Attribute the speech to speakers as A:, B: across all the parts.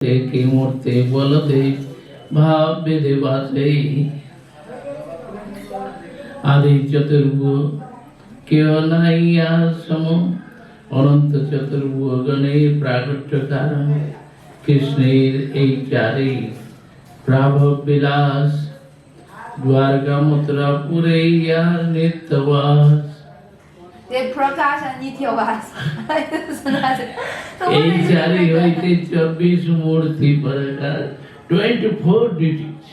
A: की मूर्ति बोलते भाव विधिवासे आदि चतुर्भुज क्यों नहीं सम अनंत चतुर्भुज गणे प्रागट्य कारण कृष्णेर एक चारे प्रभव विलास द्वारका मथुरापुरे यार नित्यवास
B: ये प्रकाश नित्यवास
A: এই চারি হইতে 24 মূর্তি প্রকার 24 deities.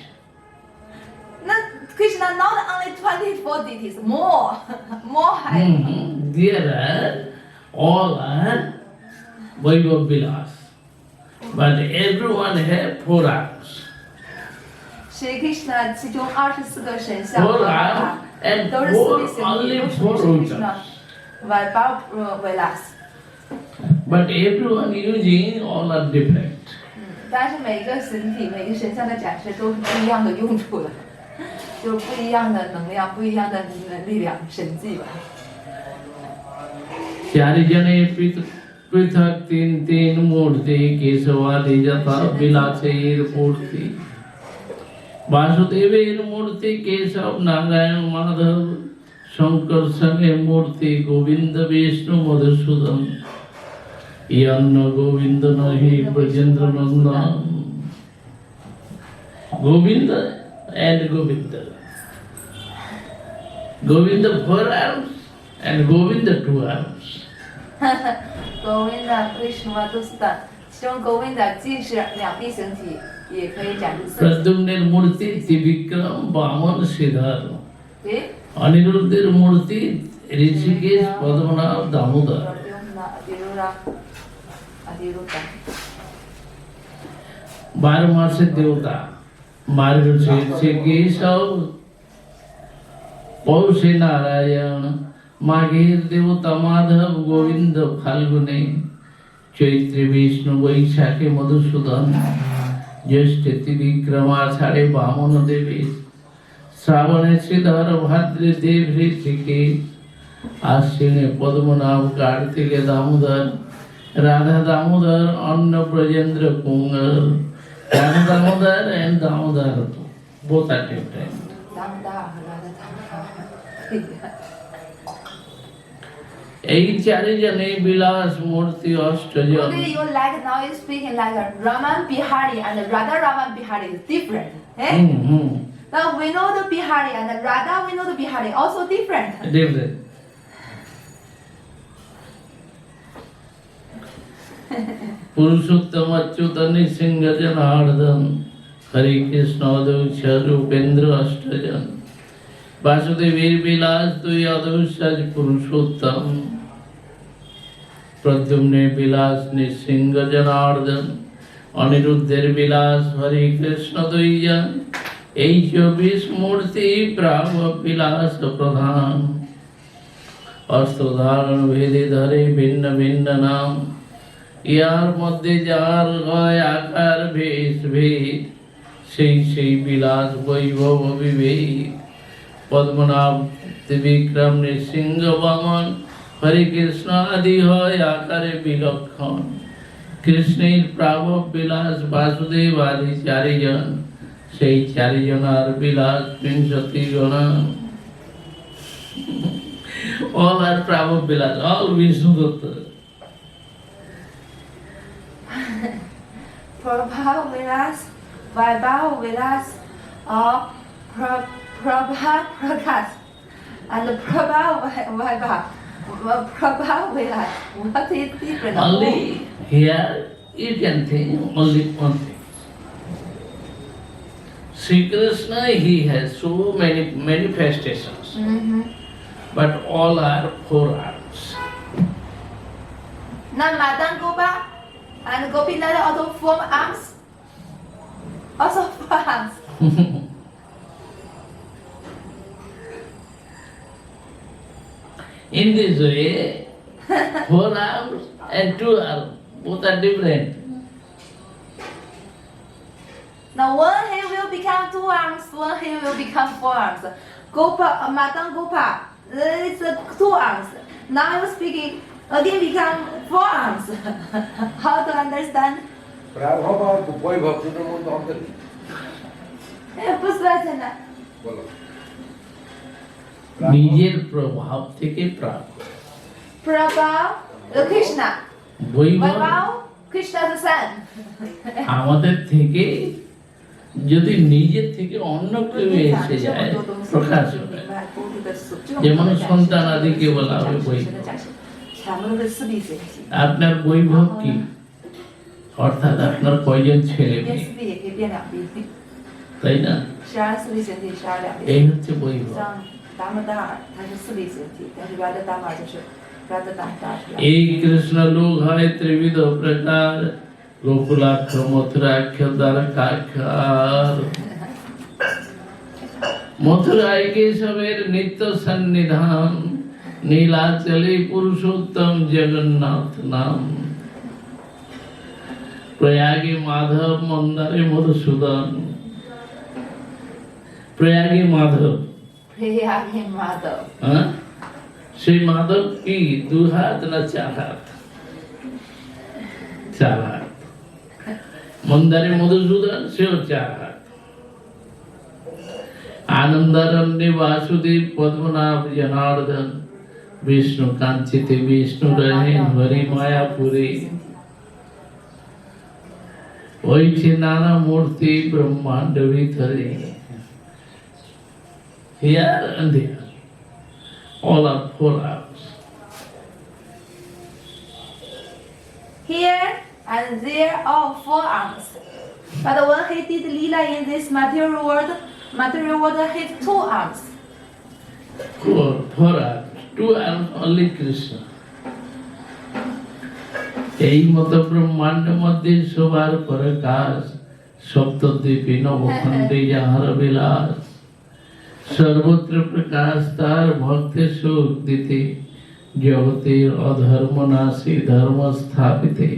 B: No, Krishna not only 24 deities, more high.
A: There are all are Vaibhav Vilas, but everyone have 4 arms.
B: Shri Krishna 其中24个神像
A: 4 arms and
B: 都是
A: 4
B: 四位
A: only
B: 神
A: 4
B: Shri Krishna
A: altars.
B: Vaibhav Vilas.
A: But everyone using all are different.
B: 但是每一个神体、每个神像的展示都是不一样的用处的，就是不一样的能量、不一样的力量、神迹吧。
A: चारि जने पृथक तीन तीन मूर्ति केशवादि जथा विलासेर मूर्ति वासुदेवेर मूर्ति केशव नारायण माधव शंकर संगे मूर्ति गोविंद विष्णु मधुसूदन यन्न गोविंद नहीं ब्रजेंद्र नंदन Govind and Govinda. Govinda 4 arms and Govinda 2 arms.
B: Govinda 为什么都是的？其中 Govinda 既是两臂形体，也可以展示四体。
A: प्रद्युम्नेर मूर्ति त्रिविक्रम वामन श्रीधर
B: 对。
A: अनिरुद्धेर मूर्ति ऋषिकेश पद्मनाभ दामोदर 12 मासेर देवता मार्गशीर्ष केशव पौषे नारायण माघेर देवता माधव गोविंद फाल्गुने चैत्र विष्णु वैशाखे मधुसूदन ज्येष्ठ त्रिविक्रम आषाढ़े वामन देवी श्रावणे श्रीधर भाद्रे देव ऋषिकेश आश्विने पद्मनाभ कार्तिके दामोदर राधा दामोदर अन्न Brajendra कुंगर Radha Damodar and Damodar both are different. এই চারি জনে বিলাস মূর্তি অষ্টজন
B: Only you like now you speaking like a Raman Bihari and Radha Raman Bihari is different. Eh? Now we know the Bihari and the Radha we know the Bihari also different.
A: different. पुरुषोत्तम अच्युत नृसिंह जनार्दन हरे कृष्ण अदौश रूपेंद्र अष्टजन वासुदेवीर विलास दुई अदौश पुरुषोत्तम प्रद्युम्ने विलास नृसिंह जनार्दन अनिरुद्धेर विलास हरे कृष्ण दुईजन এই 24 মূর্তি প্রাভ বিলাস প্রধান অস্ত্রধারণ ভেদে ধরে ভিন্ন ভিন্ন নাম ইয়ার মধ্যে যার হয় আকার বেশ ভেদ সেই সেই বিলাস বৈভব বিবেক পদ্মনাভ ত্রিবিক্রম নৃসিংহ বামন হরে কৃষ্ণ আদি হয় আকারে বিলক্ষণ কৃষ্ণের প্রাভব বিলাস বাসুদেব আদি চারিজন সেই চারিজনার বিলাস বিংশতি গণা all are প্রাভব Vilas all Vishnu Dutta
B: Prabhav Vilas, Vaibhav Vilas, or Prabhav Prakash, and Prabhav Vaibhav. Prabhav Vilas. What is different?
A: only here you can think only one thing. Sri Krishna, he has so many manifestations, but all are 4 arms.
B: Now Madan Gopa and Gopinath also 4 arms. Also 4 arms.
A: In this way, 4 arms and 2 arms, both are different.
B: Now one hand will become 2 arms, one hand will become 4 arms. Gopa, Madan Gopa, it's 2 arms. Now I'm speaking again become 4 arms. How to understand?
C: প্রাভব আর বৈভব দুটোর মধ্যে অন্তর কি?
B: 不是在那。
C: বলো
A: নিজের প্রভাব থেকে প্রাপ্ত
B: Prabhu, the Krishna.
A: Vaibhav
B: Vaibhav, Krishna the son.
A: আমাদের থেকে যদি নিজের থেকে অন্য কেউ এসে যায় প্রকাশ হবে যেমন সন্তান আদিকে বলা হবে বৈভব
B: 全部都是四臂神器，
A: আপনার বৈভব কি অর্থাৎ আপনার কয়জন ছেলে
B: 变
A: মেয়ে
B: 四臂也可以变两臂，
A: তাই না
B: 12四臂神器，12两
A: এই
B: 臂。
A: হচ্ছে বৈভব
B: 像达摩达尔，他是四臂神器，但是 Radha Dharma 就是 Radha Dharma。
A: এই কৃষ্ণ লোক হয় ত্রিবিধ প্রকার গোকুলাক্ষ মথুরাক্ষ দ্বারকাক্ষর মথুরায় কেশবের নিত্য সন্নিধান নীলাচলে পুরুষোত্তম জগন্নাথ নাম প্রয়াগে মাধব মন্দারে মধুসূদন প্রয়াগে মাধব
B: Prayagi Madhav.
A: হ্যাঁ সেই মাধব কি দু হাত না চার হাত চার হাত মন্দারে মধুসূদন সেও চার হাত আনন্দারণ্যে বাসুদেব পদ্মনাভ জনার্দন বিষ্ণু কাঞ্চিতে বিষ্ণু রহেন হরি মায়াপুরে ওইছে নানা মূর্তি ব্রহ্মাণ্ড ভিতরে here and there all are four arms
B: Here and there are four arms. But when he did Leela in this material world he had two arms.
A: four arms two arms only Krishna এই মত ব্রহ্মাণ্ড মধ্যে সবার প্রকাশ সপ্তদ্বীপে নবখণ্ডে যাহার বিলাস সর্বত্র প্রকাশ তার ভক্তের সুখ দিতে জগতের অধর্ম নাশে ধর্ম স্থাপিতে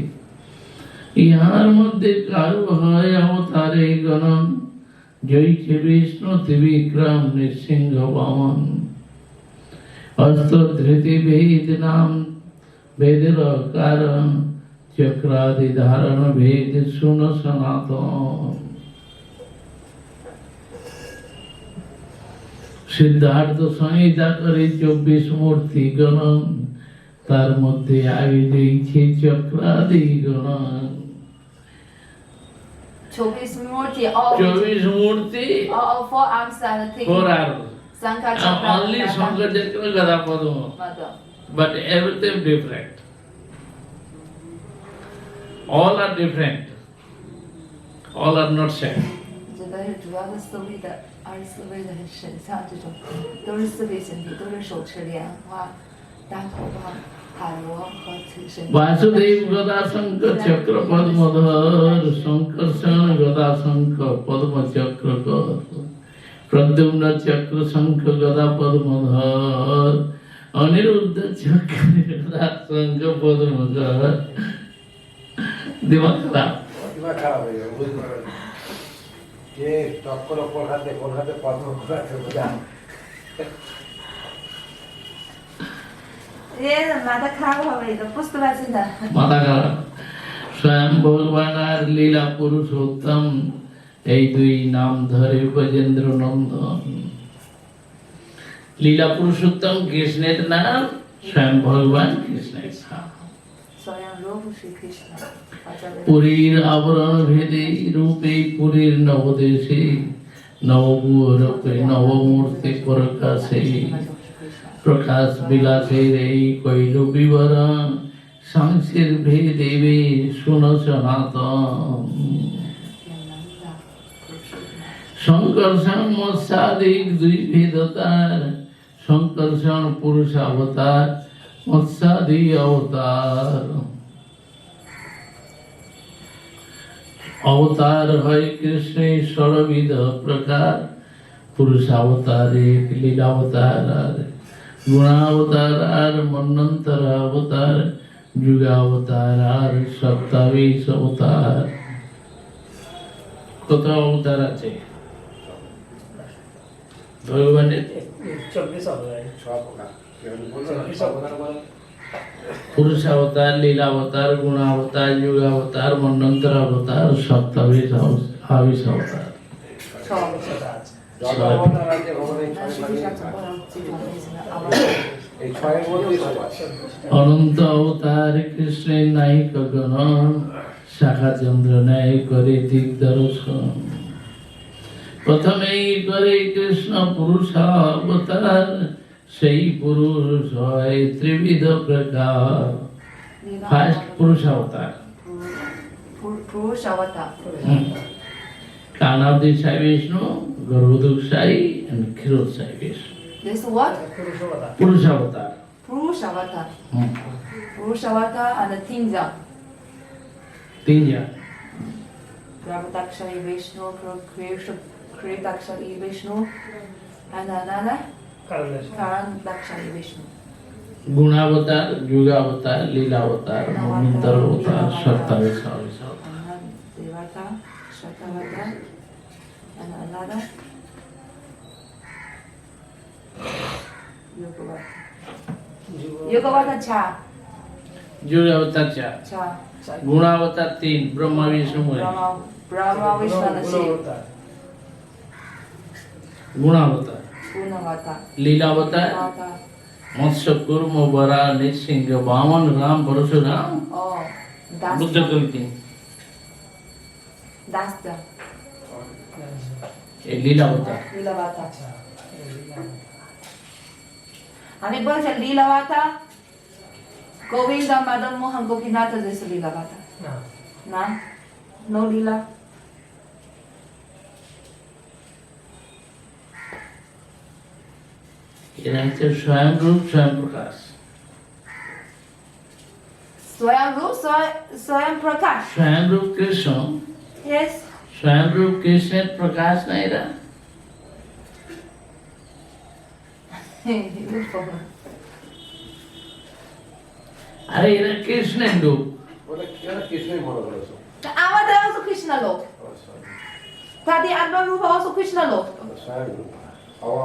A: ইহার মধ্যে কারো হয় অবতারে গণন জয়ছে বিষ্ণু ত্রিবিক্রম নৃসিংহ বামন অস্ত্রধৃতি ভেদ নাম বেদের কারণ চক্রাদি ধারণ ভেদ শুন সনাতন সিদ্ধার্থ সংহিতা করে 24 মূর্তি গণন তার মধ্যে আগে দেখছি চক্রাদি গণন
B: 24 Murti, all
A: 24 মূর্তি
B: four arms are taking
A: four arms
B: Sankha Chakra.
A: only Shankar Chakra Gada Padma
B: Mother.
A: but everything different all are different all are not same
B: 这个是主要的四位的24位的神像，这种都是四位神体，都是手持莲花、大头棒、海螺和此神。
A: Basudeb গদা শঙ্খ চক্র পদ্মধর শঙ্কর্ষণ গদা শঙ্খ পদ্ম চক্রকর প্রদ্যুম্ন চক্র শঙ্খ গদা পদ্মধর অনিরুদ্ধ চক্র গদা শঙ্খ পদ্মধর দিমাগ খারাপ
C: দিমাগ খারাপ হয়ে যাবে বুঝতে পারবেন কে চক্কর অপর হাতে কোন হাতে পদ্ম আছে বোঝা
B: ये माता खराब हो गई तो पुष्ट बासिंदा
A: মাথা খারাপ স্বয়ং ভগবান আর লীলা পুরুষোত্তম এই দুই নাম ধরে ব্রজেন্দ্র নন্দন লীলা পুরুষোত্তম কৃষ্ণের নাম স্বয়ং ভগবান কৃষ্ণের নাম
B: स्वयं रूप श्री कृष्ण
A: পুরীর আবরণ ভেদে রূপে পুরীর নবদেশে নবরূপে নবমূর্তি প্রকাশে প্রকাশ বিলাসের এই কৈল বিবরণ সংসের ভেদেবে শুন সনাতন সংকর্ষণ মৎস্যাদিক দুই ভেদতার সংকর্ষণ পুরুষ অবতার মৎস্যাদি অবতার অবতার হয় কৃষ্ণের ষড়বিধ প্রকার পুরুষ অবতার এক লীলাবতার আর গুণাবতার আর মন্বন্তর অবতার যুগাবতার আর সপ্তাবিশ অবতার কত অবতার আছে ভগবানের
C: সব প্রকার কেমন বললো না, সব প্রকার বলো।
A: पुरुषावतार, लीलावतार, गुणावतार, युगावतार, मन्वन्तरावतार, सप्ताविश आविश अवतार।
C: যত অবতার আছে ভগবানের এই ছয়ের মধ্যেই সব আছে।
A: অনন্ত অবতার কৃষ্ণের নায়িক গণ, শাখা চন্দ্র ন্যায় করে দিক দর্শন। প্রথমেই করে কৃষ্ণ পুরুষাবতার, সেই পুরুষ হয় ত্রিবিধ প্রকার। First পুরুষাবতার,
B: Purushavatar.
A: কানাদি Sai Vishnu, গর্ভদুক Sai and Kshirod Sai Vishnu.
B: This what?
A: পুরুষাবতার।
B: Purushavatar.
A: Hmm,
B: Purushavatar and the Tinja.
A: তিনজন।
B: Brahmadakshari Vishnu, Kritakshari Vishnu, and another Karandakshari Vishnu.
A: গুণাবতার, যুগাবতার, লীলাবতার, মন্বন্তরাবতার, সপ্তাবিশ আবিশ অবতার।
B: And then Devata, Shatavata, and another Yogavata. Yogavata Cha.
A: যুগাবতার চার,
B: Cha.
A: গুণাবতার তিন, Brahma Vishnu Mahesh.
B: Brahma Vishnu and Shiv.
A: গুণাবতার,
B: Gunavata.
A: লীলাবতার,
B: Gunavata.
A: মৎস্য, কুর্ম, বরা, নৃসিংহ, বামন, Ram, Parashuram,
B: Oh,
A: Buddha
B: Dasta.
A: কল্কি।
B: Dasta.
A: এই লীলাবতার।
B: Lilavata. আমি বলছি লীলাবতা গোবিন্দ মদন মোহন গোপীনাথ this লীলাবতা না no লীলা
A: এরা হচ্ছে স্বয়ং রূপ, স্বয়ং প্রকাশ।
B: স্বয়ং রূপ স্বয়ং প্রকাশ
A: স্বয়ং রূপ কৃষ্ণ,
B: yes
A: স্বয়ং রূপ কৃষ্ণের প্রকাশ না এরা। আরে এরা কৃষ্ণের রূপ।
C: ওটা কৃষ্ণই মনে করেছো।
B: আমাদের also কৃষ্ণ লোক তাদের আত্মা রূপ also কৃষ্ণ লোক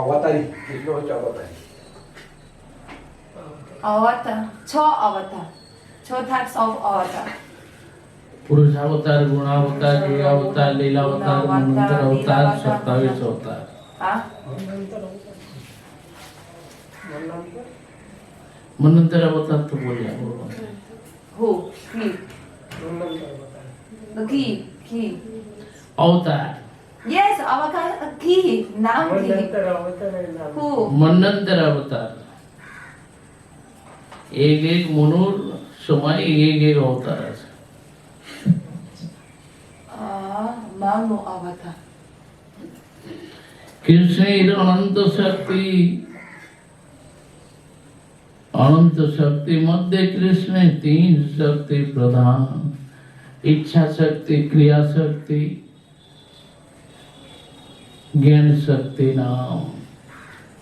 C: অবতারী, কৃষ্ণ হচ্ছে অবতারী।
B: avatar ছ avatar ছ types of avatar
A: পুরুষাবতার, গুণাবতার, যুগাবতার, লীলাবতার, মন্বন্তরাবতার, সপ্তাবিশ অবতার।
B: ah
A: মন্বন্তরাবতার তো বললাম।
B: who key
A: অবতার,
B: yes avatar key নাম কি who
A: মন্বন্তরাবতার। এক এক মনুর সময় এক এক অবতার আছে।
B: Manu avatar
A: কৃষ্ণের অনন্ত শক্তি, অনন্ত শক্তির মধ্যে কৃষ্ণের তিন শক্তি প্রধান: ইচ্ছা শক্তি, ক্রিয়া শক্তি, জ্ঞান শক্তি নাম।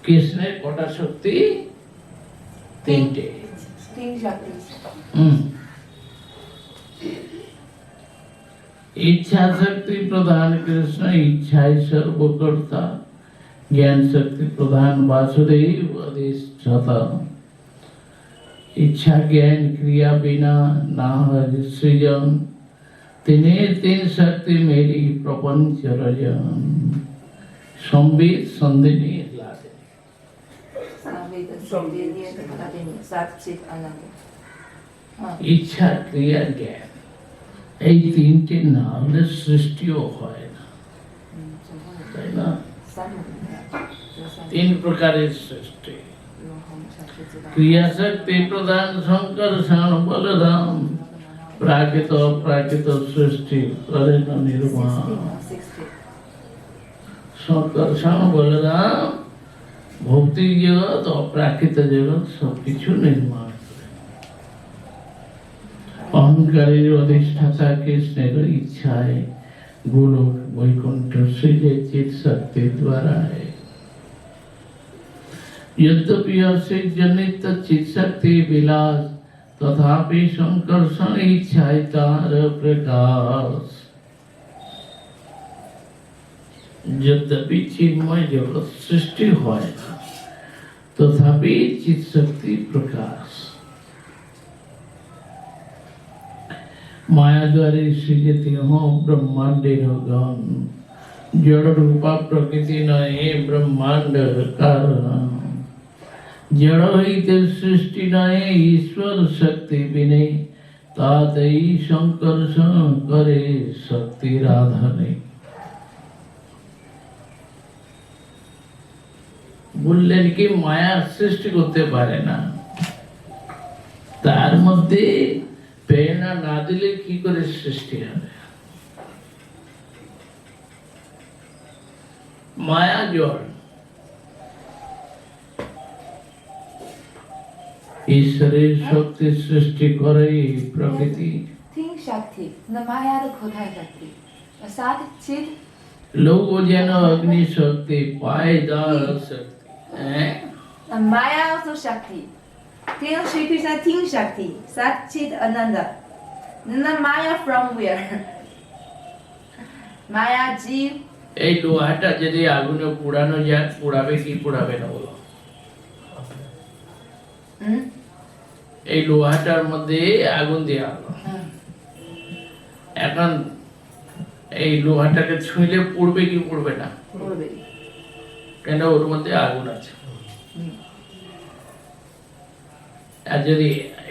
A: কৃষ্ণের কটা শক্তি? তিনটে।
B: তিন শক্তি
A: इच्छा शक्ति प्रधान कृष्ण, इच्छा सर्वकर्ता। ज्ञान शक्ति प्रधान वासुदेव अधिष्ठाता। इच्छा ज्ञान क्रिया बिना ना सृजन, तिन्हें तीन शक्ति मेरी प्रपंच रजन। संबित संदिनी लादे इच्छा क्रिया ज्ञान, এই তিনটে না হলে সৃষ্টিও হয় না, তাই না? তিন প্রকারের সৃষ্টি। ক্রিয়া শক্তি প্রধান শঙ্কর্ষণ বলরাম, প্রাকৃত অপ্রাকৃত সৃষ্টি করে না নির্মাণ। শঙ্কর্ষণ বলরাম ভৌতিক জগৎ, অপ্রাকৃত জগৎ সবকিছু নির্মাণ। অহংকারের অধিষ্ঠাতা কৃষ্ণের ইচ্ছায় গোলক বৈকুণ্ঠ সৃজে চিৎ শক্তি দ্বারা। यद्यपि असृज्य नित्य चित शक्ति विलास, तथापि संकर्षण इच्छाय तार प्रकाश। यद्यपि चिन्मय जगत सृष्टि হয় না, तथापि चित शक्ति प्रकाश। माया द्वारे सृजति हो ब्रह्मांडे गण जड़ रूपा प्रकृति नये ब्रह्मांड कारण जड़ हईते सृष्टि नये ईश्वर शक्ति बिने तातई संकर्षण करे शक्ति राधने বললেন কি মায়া সৃষ্টি করতে পারে না তার মধ্যে প্রেরণা না দিলে কি করে সৃষ্টি হবে মায়া জড় ঈশ্বরের শক্তি সৃষ্টি করে প্রকৃতি
B: Think Shakti, the Maya the Khodai Shakti. Sat Chit,
A: লোক যেন অগ্নি শক্তি পায় দার শক্তি
B: the Maya also Shakti. Think Sri Krishna Think Shakti. Sat Chit Ananda. Then the Maya from where? Maya Jeev.
A: এই লোহাটা যদি আগুনে পোড়ানো যায় পোড়াবে কি পোড়াবে না বলো
B: Hmm?
A: এই লোহাটার মধ্যে আগুন দেওয়া হলো এখন এই লোহাটাকে ছুঁইলে পুড়বে কি পুড়বে না
B: Purve.
A: কেন ওর মধ্যে আগুন আছে আর যদি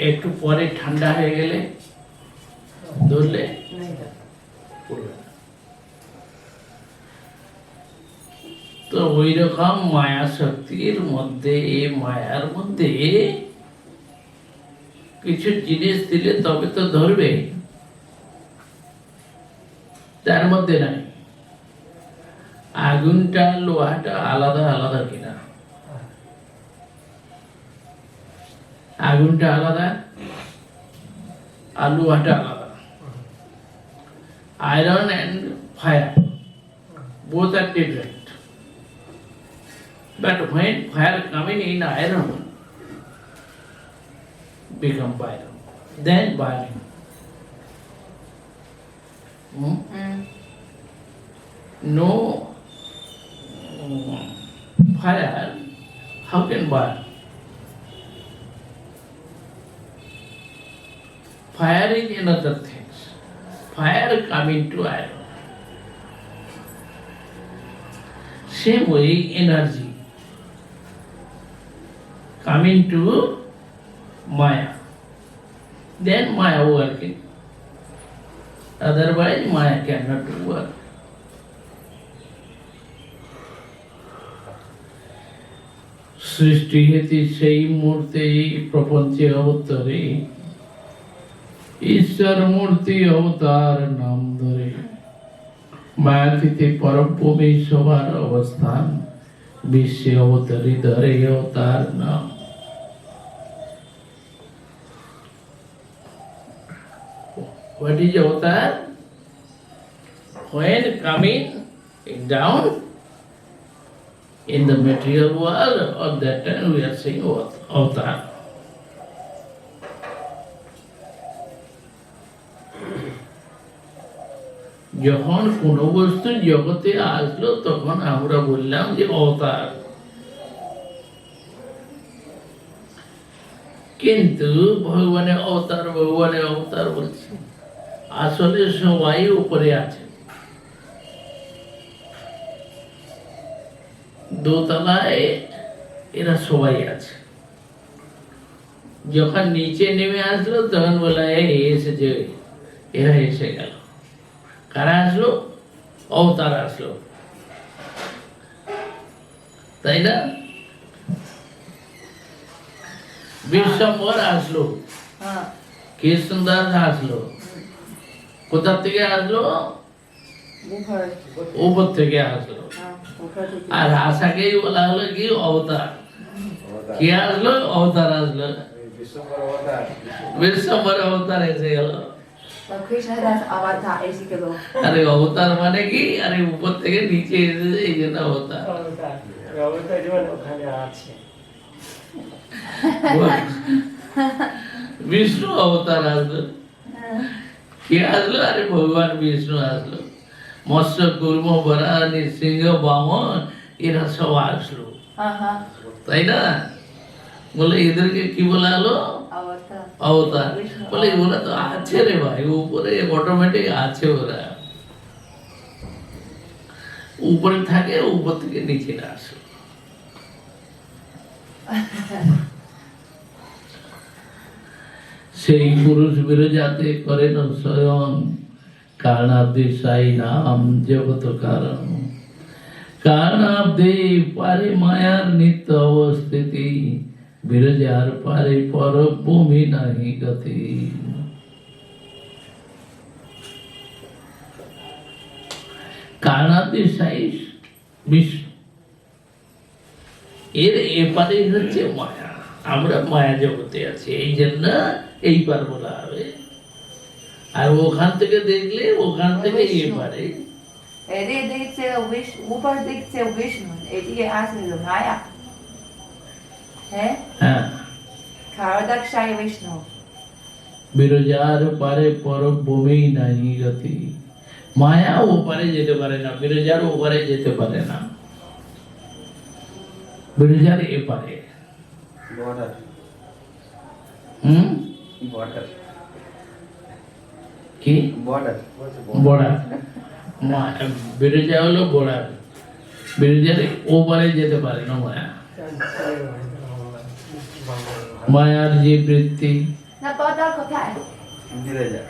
A: একটু পরে ঠান্ডা হয়ে গেলে ধরলে পুড়বে না। তো ওই রকম মায়া শক্তির মধ্যে এই মায়ার মধ্যে কিছু জিনিস দিলে তবে তো ধরবে তার মধ্যে নাই আগুনটা লোহাটা আলাদা আলাদা কিনা আগুনটা আলাদা আর লোহাটা আলাদা iron and fire both are different but when fire coming in iron become fire then burning no fire how can burn fire is another things fire coming to iron same way energy coming to maya then maya working otherwise maya cannot work সৃষ্টি হেতু সেই মূর্তি প্রপঞ্চে অবতরে ঈশ্বর মূর্তি অবতার নাম ধরে মায়াতীতে পরভূমি সবার অবস্থান বিশ্বে অবতারি ধরে অবতার নাম What is avatar? When coming down in the material world, at that time we are saying avatar. যখন কোন বস্তু জগতে আসলো তখন আমরা বললাম যে অবতার কিন্তু ভগবানের অবতার বলছে আসলে সবাই উপরে আছে দোতলায় এরা সবাই আছে যখন নিচে নেমে আসলো তখন বলা এসেছে এরা এসে গেল কারা আসলো অবতার আসলো তাই না বিশ্বম্বর আসলো কৃষ্ণদাস আসলো কোথা থেকে আসলো উপর থেকে আসলো আর আশাকেই বলা হলো কি অবতার কে আসলো অবতার আসলো বিশ্বম্বর অবতার এসে গেল
B: Krishna das avatar এসেছিল
A: আরে অবতার মানে কি আরে উপর থেকে নিচে এসেছে এই জন্য অবতার
D: অবতার যেমন ওখানে আছে
A: বিষ্ণু অবতার আসলো কে আসলো আরে ভগবান বিষ্ণু আসলো মৎস্য কুর্ম বরাহ নৃসিংহ বামন এরা সব আসলো তাই না বলে এদেরকে কি বলা হলো
B: Avatar.
A: অবতার। বলে ওরা তো আছে রে ভাই, উপরে অটোমেটিক আছে, ওরা উপরে থাকে, উপর থেকে নিচে আসে। সেই পুরুষ বিরজাতে করেন স্বয়ং, কারণাব্দে সাই নাম জগত কারণ। কারণাব্দে পারে মায়ার নিত্য অবস্থিতি, বিরজার পারে পরভূমি নাহি গতি। কারণাব্দে সাই বিষ্ণু, এর এপারে হচ্ছে মায়া। আমরা মায়া জগতে আছি, এই জন্য এই পার বলা হবে। আর ওখান থেকে দেখলে ওখান থেকে এপারে।
B: এদিকে দেখছে উপর দেখছে বিষ্ণু, এদিকে আসলে মায়া। হ্যাঁ,
A: হ্যাঁ,
B: কারদাক্ষায় বিষ্ণু।
A: বিরজার পারে পরভূমি নাহি গতি। মায়া ওপারে যেতে পারে না, বিরজার ওপারে যেতে পারে না, বিরজার এপারে।
C: বর্ডার
A: বর্ডার কি
C: বর্ডার
A: বর্ডার, বিরজা হলো বর্ডার, বিরজার ওপারে যেতে পারে না মায়া। মায়ার যে বৃত্তি
B: না পদা কোথায়?
C: ধীরে যা